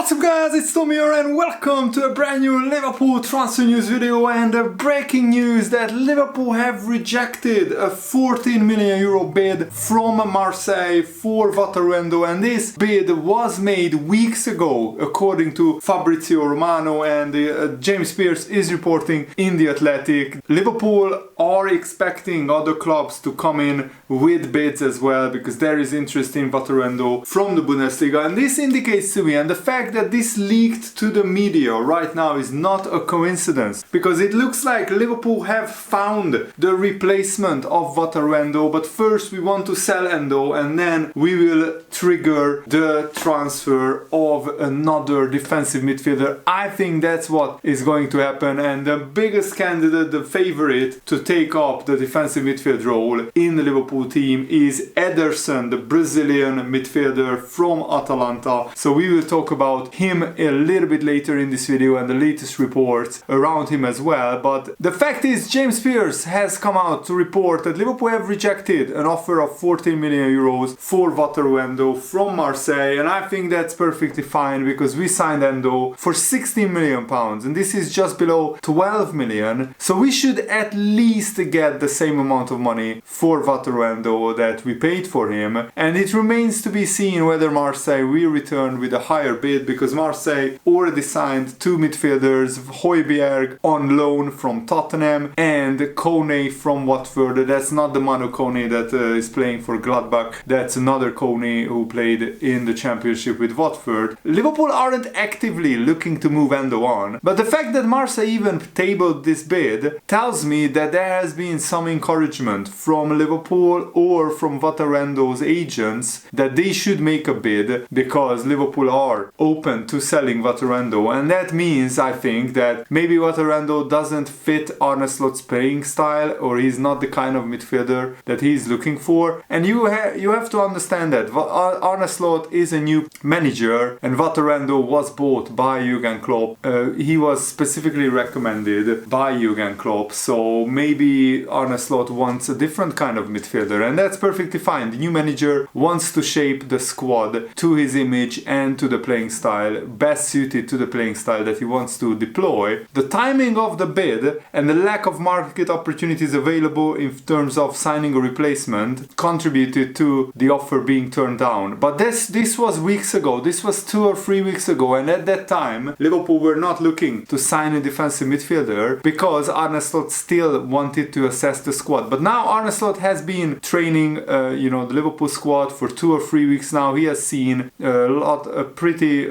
What's up guys, it's Tommy here and welcome to a brand new Liverpool transfer news video and a breaking news that Liverpool have rejected a 14 million euro bid from Marseille for Endo, and this bid was made weeks ago according to Fabrizio Romano, and James Pearce is reporting in The Athletic. Liverpool are expecting other clubs to come in with bids as well because there is interest in Endo from the Bundesliga, and this indicates to me, and the fact that this leaked to the media right now is not a coincidence, because it looks like Liverpool have found the replacement of Endo, but first we want to sell Endo and then we will trigger the transfer of another defensive midfielder. I think that's what is going to happen, and the biggest candidate, the favorite to take up the defensive midfield role in the Liverpool team is Ederson, the Brazilian midfielder from Atalanta. So we will talk about him a little bit later in this video and the latest reports around him as well. But the fact is, James Pearce has come out to report that Liverpool have rejected an offer of 14 million euros for Endo from Marseille, and I think that's perfectly fine because we signed Endo for 16 million pounds and this is just below 12 million, so we should at least get the same amount of money for Endo that we paid for him, and it remains to be seen whether Marseille will return with a higher bid, because Marseille already signed two midfielders, Højbjerg on loan from Tottenham and Kone from Watford. That's not the Manu Kone that is playing for Gladbach, that's another Kone who played in the Championship with Watford. Liverpool aren't actively looking to move Endo on, but the fact that Marseille even tabled this bid tells me that there has been some encouragement from Liverpool or from Endo's agents that they should make a bid, because Liverpool are open to selling Endo, and that means, I think, that maybe Endo doesn't fit Arne Slot's playing style, or he's not the kind of midfielder that he's looking for. And you have to understand that Arne Slot is a new manager and Endo was bought by Jurgen Klopp. He was specifically recommended by Jurgen Klopp, so maybe Arne Slot wants a different kind of midfielder, and that's perfectly fine. The new manager wants to shape the squad to his image and to the playing style, best suited to the playing style that he wants to deploy. The timing of the bid and the lack of market opportunities available in terms of signing a replacement contributed to the offer being turned down. But this was weeks ago, this was 2 or 3 weeks ago, and at that time Liverpool were not looking to sign a defensive midfielder because Arne Slot still wanted to assess the squad. But now Arne Slot has been training the Liverpool squad for 2 or 3 weeks now. He has seen a pretty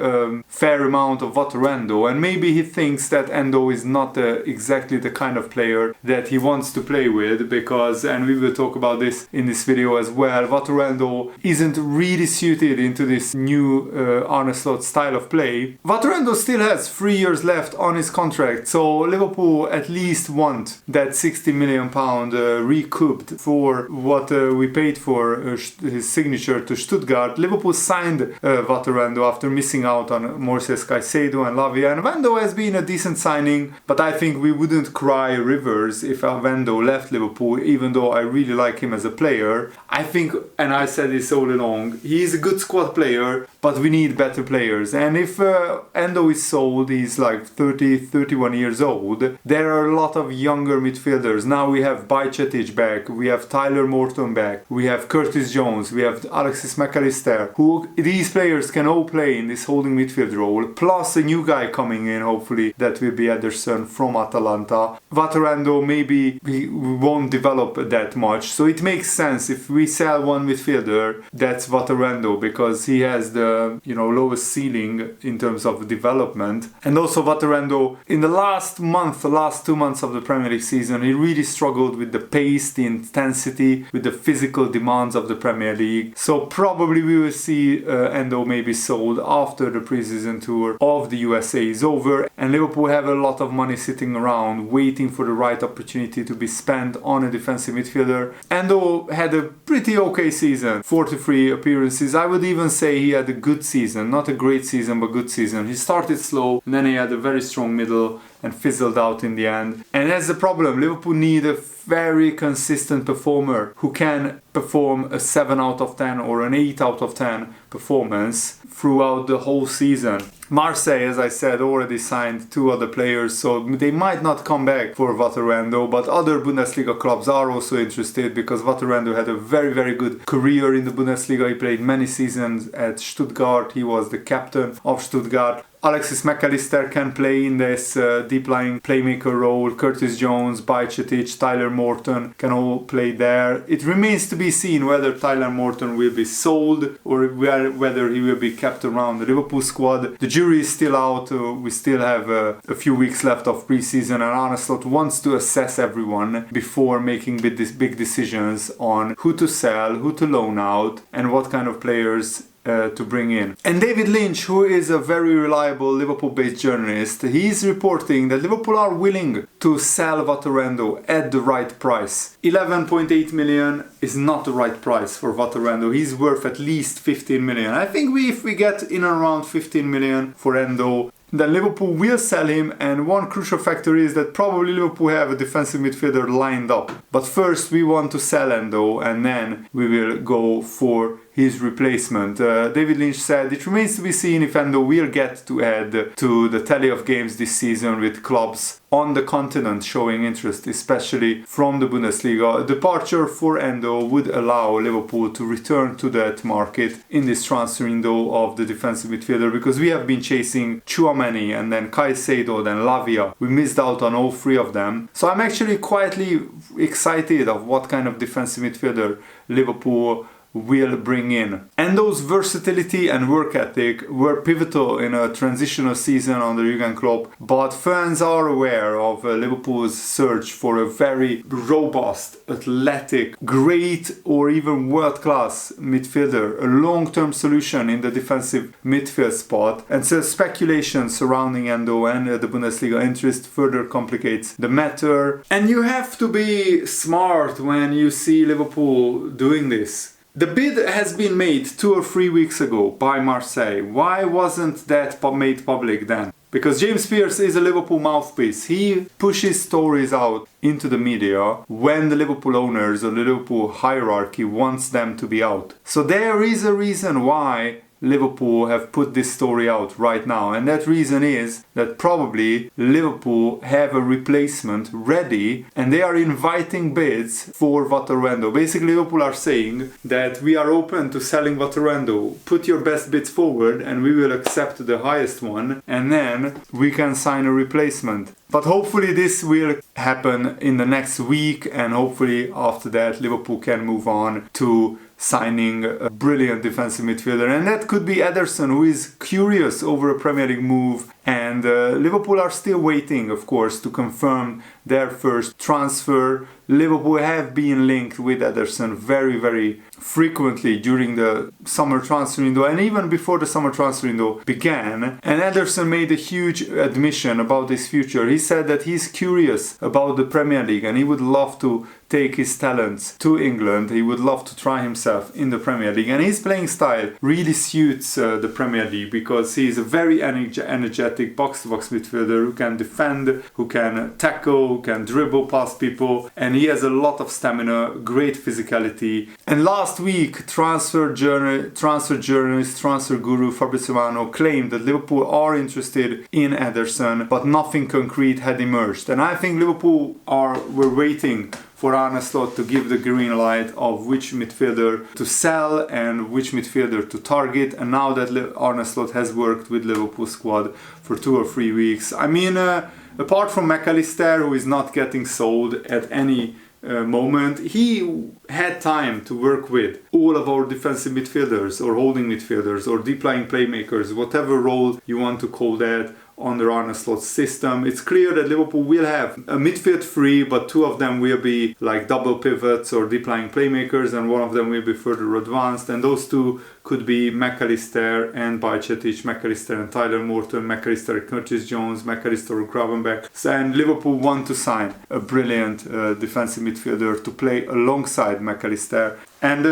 fair amount of Endo, and maybe he thinks that Endo is not exactly the kind of player that he wants to play with, because, and we will talk about this in this video as well, Endo isn't really suited into this new Arne Slot style of play. Endo still has 3 years left on his contract, so Liverpool at least want that 60 million pound recouped for what we paid for his signature to Stuttgart. Liverpool signed Endo after missing out on Moises Caicedo and Lavia, and Endo has been a decent signing, but I think we wouldn't cry rivers if Endo left Liverpool, even though I really like him as a player. I think, and I said this all along, he is a good squad player, but we need better players. And if Endo is sold, he's like 30, 31 years old, there are a lot of younger midfielders. Now we have Bajcetic back, we have Tyler Morton back, we have Curtis Jones, we have Alexis McAllister, who these players can all play in this holding midfield role, plus a new guy coming in, hopefully, that will be Ederson from Atalanta. Endo maybe we won't develop that much, so it makes sense if we sell one midfielder, that's Endo, because he has the lowest ceiling in terms of development. And also Endo, in the last 2 months of the Premier League season, he really struggled with the pace, the intensity, with the physical demands of the Premier League. So probably we will see Endo maybe sold after the preseason tour of the USA is over, and Liverpool have a lot of money sitting around waiting for the right opportunity to be spent on a defensive midfielder. Endo had a pretty okay season, 43 appearances. I would even say he had a good season, not a great season but good season. He started slow and then he had a very strong middle and fizzled out in the end. And that's the problem. Liverpool need a very consistent performer who can perform a 7 out of 10 or an 8 out of 10 performance throughout the whole season. Marseille, as I said, already signed 2 other players, so they might not come back for Endo, but other Bundesliga clubs are also interested because Endo had a very, very good career in the Bundesliga. He played many seasons at Stuttgart. He was the captain of Stuttgart. Alexis McAllister can play in this deep-lying playmaker role. Curtis Jones, Bajcetic, Tyler Morton can all play there. It remains to be seen whether Tyler Morton will be sold or whether he will be kept around the Liverpool squad. The jury is still out. We still have a few weeks left of pre-season, and Arne Slot wants to assess everyone before making big decisions on who to sell, who to loan out, and what kind of players to bring in. And David Lynch, who is a very reliable Liverpool-based journalist, he's reporting that Liverpool are willing to sell Endo at the right price. 11.8 million is not the right price for Endo. He's worth at least 15 million. I think if we get in and around 15 million for Endo, then Liverpool will sell him, and one crucial factor is that probably Liverpool have a defensive midfielder lined up. But first we want to sell Endo, and then we will go for his replacement. David Lynch said it remains to be seen if Endo will get to add to the tally of games this season with clubs on the continent showing interest, especially from the Bundesliga. A departure for Endo would allow Liverpool to return to that market in this transfer window of the defensive midfielder, because we have been chasing Tchouaméni and then Caicedo, then Lavia. We missed out on all 3 of them. So I'm actually quietly excited of what kind of defensive midfielder Liverpool will bring in. Endo's versatility and work ethic were pivotal in a transitional season under Jurgen Klopp, but fans are aware of Liverpool's search for a very robust, athletic, great or even world-class midfielder, a long-term solution in the defensive midfield spot, and so speculation surrounding Endo and the Bundesliga interest further complicates the matter. And you have to be smart when you see Liverpool doing this. The bid has been made 2 or 3 weeks ago by Marseille. Why wasn't that made public then? Because James Pearce is a Liverpool mouthpiece. He pushes stories out into the media when the Liverpool owners or the Liverpool hierarchy wants them to be out. So there is a reason why Liverpool have put this story out right now, and that reason is that probably Liverpool have a replacement ready and they are inviting bids for Endo. Basically, Liverpool are saying that we are open to selling Endo. Put your best bids forward and we will accept the highest one, and then we can sign a replacement. But hopefully this will happen in the next week, and hopefully after that Liverpool can move on to signing a brilliant defensive midfielder, and that could be Ederson, who is curious over a Premier League move. And Liverpool are still waiting, of course, to confirm their first transfer. Liverpool have been linked with Ederson very, very frequently during the summer transfer window and even before the summer transfer window began. And Ederson made a huge admission about his future. He said that he's curious about the Premier League and he would love to take his talents to England. He would love to try himself in the Premier League, and his playing style really suits the Premier League because he's a very energetic box-to-box midfielder who can defend, who can tackle, who can dribble past people, and he has a lot of stamina, great physicality. And last week, transfer journalist, transfer guru Fabrizio Romano claimed that Liverpool are interested in Ederson, but nothing concrete had emerged. And I think Liverpool were waiting for Arne Slot to give the green light of which midfielder to sell and which midfielder to target. And now that Arne Slot has worked with Liverpool squad for 2 or 3 weeks, I mean, apart from McAllister, who is not getting sold at any moment, he had time to work with all of our defensive midfielders or holding midfielders or deep-lying playmakers, whatever role you want to call that, under Arne Slot's system. It's clear that Liverpool will have a midfield 3, but 2 of them will be like double pivots or deep-lying playmakers, and 1 of them will be further advanced, and those 2 could be McAllister and Bajcetic, McAllister and Tyler Morton, McAllister and Curtis Jones, McAllister and Gravenberch. And Liverpool want to sign a brilliant defensive midfielder to play alongside McAllister. And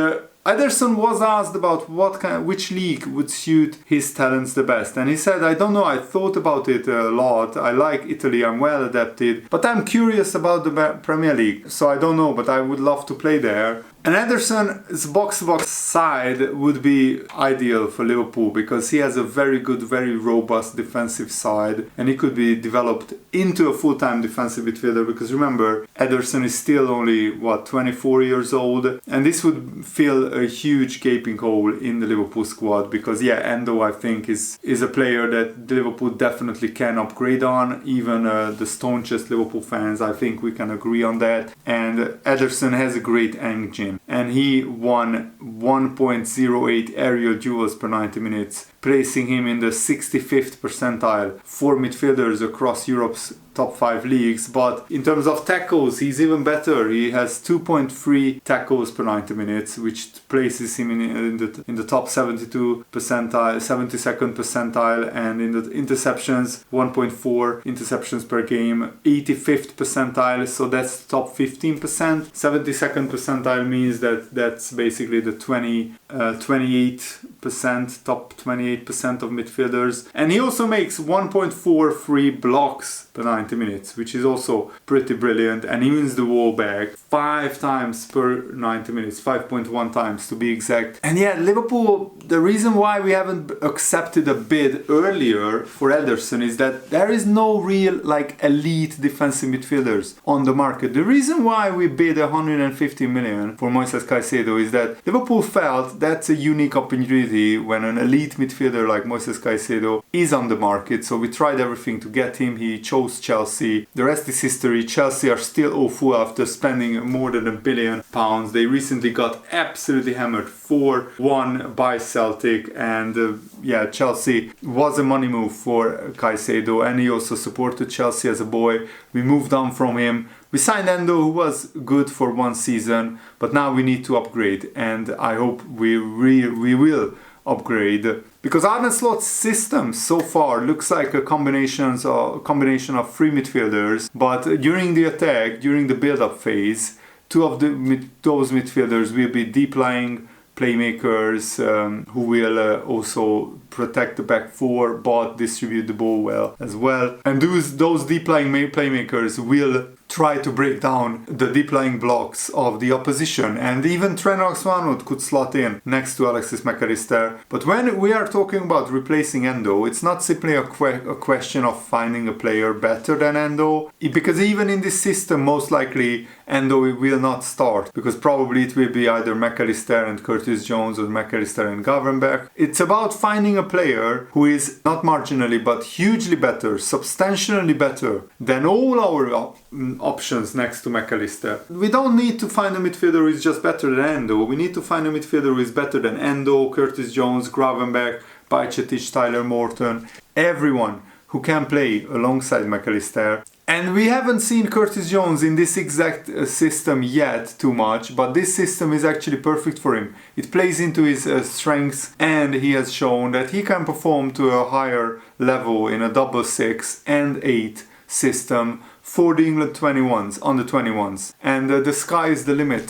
Ederson was asked about which league would suit his talents the best, and he said, I don't know, I thought about it a lot, I like Italy, I'm well adapted, but I'm curious about the Premier League, so I don't know, but I would love to play there. And Ederson's box-to-box side would be ideal for Liverpool because he has a very good, very robust defensive side, and he could be developed into a full-time defensive midfielder because remember, Ederson is still only, 24 years old, and this would fill a huge gaping hole in the Liverpool squad because, Endo, I think, is a player that Liverpool definitely can upgrade on. Even the staunchest Liverpool fans, I think we can agree on that. And Ederson has a great engine. And he won 1.08 aerial duels per 90 minutes, placing him in the 65th percentile for midfielders across Europe's top 5 leagues. But in terms of tackles, he's even better. He has 2.3 tackles per 90 minutes, which places him in the top 72 percentile, 72nd percentile, and in the interceptions, 1.4 interceptions per game, 85th percentile, so that's top 15%. 72nd percentile means that's basically the 28%, top 28% of midfielders. And he also makes 1.4 free blocks per 90 minutes, which is also pretty brilliant, and he wins the ball back 5 times per 90 minutes, 5.1 times to be exact. And Liverpool, the reason why we haven't accepted a bid earlier for Ederson is that there is no real elite defensive midfielders on the market. The reason why we bid 150 million for Moises Caicedo is that Liverpool felt that's a unique opportunity when an elite midfielder like Moises Caicedo is on the market, so we tried everything to get him. He chose Chelsea. The rest is history. Chelsea are still awful after spending more than £1 billion. They recently got absolutely hammered 4-1 by Celtic, and Chelsea was a money move for Caicedo, and he also supported Chelsea as a boy. We moved on from him. We signed Endo, who was good for 1 season, but now we need to upgrade, and I hope we will upgrade. Because Arne Slot's system so far looks like a combination of 3 midfielders, but during the attack, during the build-up phase, 2 of those midfielders will be deep-lying playmakers who will also protect the back 4 but distribute the ball well as well. And those deep-lying playmakers will try to break down the deep-lying blocks of the opposition, and even Trent Alexander-Arnold could slot in next to Alexis McAllister. But when we are talking about replacing Endo, it's not simply a question of finding a player better than Endo, because even in this system, most likely Endo will not start, because probably it will be either McAllister and Curtis Jones or McAllister and Gravenberch. It's about finding a player who is not marginally but hugely better, substantially better than all our options next to McAllister. We don't need to find a midfielder who is just better than Endo. We need to find a midfielder who is better than Endo, Curtis Jones, Gravenberch, Bajcetic, Tyler Morton, everyone who can play alongside McAllister. And we haven't seen Curtis Jones in this exact system yet too much, but this system is actually perfect for him. It plays into his strengths, and he has shown that he can perform to a higher level in a double 6 and 8 system for the England 21s, under 21s. And the sky is the limit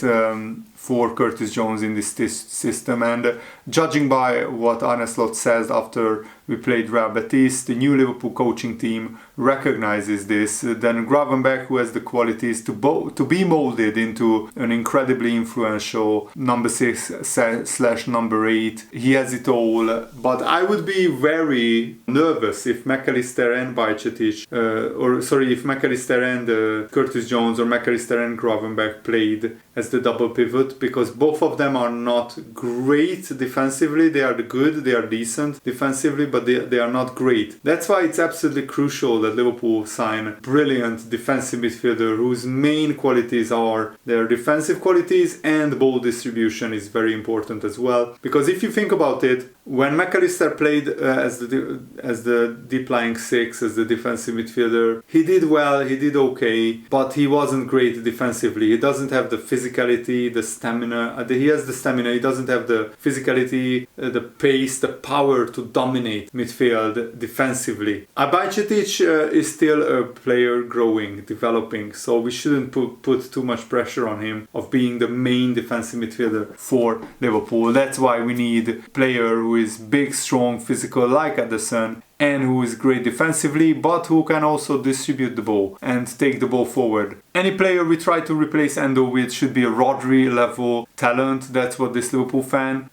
for Curtis Jones in this system. And judging by what Arne Slot says after we played Real Betis, the new Liverpool coaching team recognizes this. Then Gravenberch, who has the qualities to be molded into an incredibly influential number 6/number 8. He has it all. But I would be very nervous if McAllister and Bajcetic, if McAllister and Curtis Jones or McAllister and Gravenberch played as the double pivot, because both of them are not great defensively. They are good, they are decent defensively, but they are not great. That's why it's absolutely crucial that Liverpool sign a brilliant defensive midfielder whose main qualities are their defensive qualities, and ball distribution is very important as well. Because if you think about it, when McAllister played as the deep-lying 6, as the defensive midfielder, he did well, he did okay, but he wasn't great defensively. He doesn't have the physicality, the stamina. He has the stamina, he doesn't have the physicality, the pace, the power to dominate midfield defensively. Bajcetic is still a player growing, developing, so we shouldn't put too much pressure on him of being the main defensive midfielder for Liverpool. That's why we need a player who is big, strong, physical like Ederson, and who is great defensively, but who can also distribute the ball and take the ball forward. Any player we try to replace Endo with should be a Rodri level talent. That's what this Liverpool fan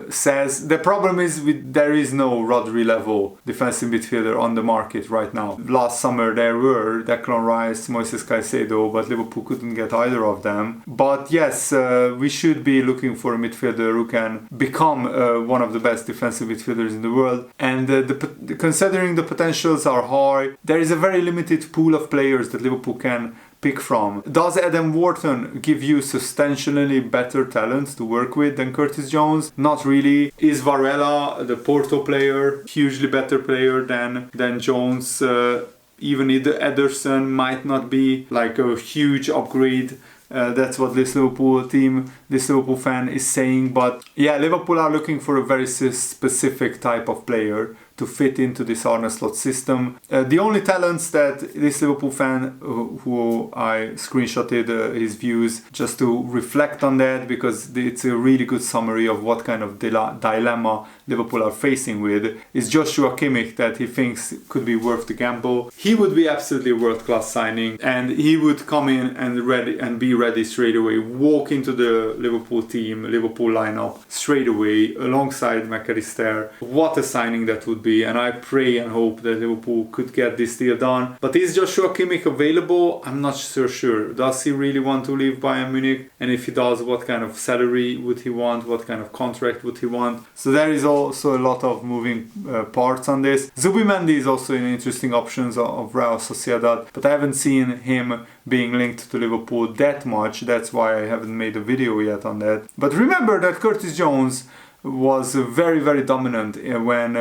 says. The problem is there is no Rodri level defensive midfielder on the market right now. Last summer there were Declan Rice, Moises Caicedo, but Liverpool couldn't get either of them. But yes, we should be looking for a midfielder who can become one of the best defensive midfielders in the world. And considering the potentials are high, there is a very limited pool of players that Liverpool can pick from. Does Adam Wharton give you substantially better talent to work with than Curtis Jones? Not really. Is Varela, the Porto player, hugely better player than Jones? Even Ederson might not be like a huge upgrade. That's what this Liverpool fan is saying. But yeah, Liverpool are looking for a very specific type of player to fit into this Arne slot system. The only talents that this Liverpool fan, who I screenshotted his views just to reflect on that, because it's a really good summary of what kind of dilemma Liverpool are facing with, is Joshua Kimmich, that he thinks could be worth the gamble. He would be absolutely a world-class signing, and he would come in and be ready straight away, walk into the Liverpool team, Liverpool lineup straight away alongside McAllister. What a signing that would be, and I pray and hope that Liverpool could get this deal done. But is Joshua Kimmich available? I'm not so sure. Does he really want to leave Bayern Munich? And if he does, what kind of salary would he want? What kind of contract would he want? So there is also a lot of moving parts on this. Zubimendi is also an interesting option of Real Sociedad, but I haven't seen him being linked to Liverpool that much. That's why I haven't made a video yet on that. But remember that Curtis Jones was very, very dominant when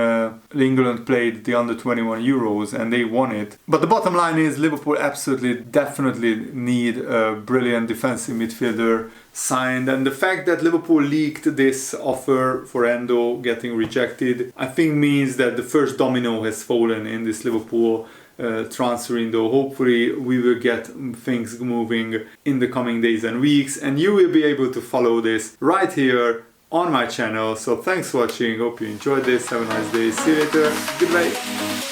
England played the under-21 Euros and they won it. But the bottom line is Liverpool absolutely, definitely need a brilliant defensive midfielder signed, and the fact that Liverpool leaked this offer for Endo getting rejected, I think means that the first domino has fallen in this Liverpool transfer window. Hopefully we will get things moving in the coming days and weeks, and you will be able to follow this right here on my channel. So thanks for watching, hope you enjoyed this, have a nice day, see you later, goodbye.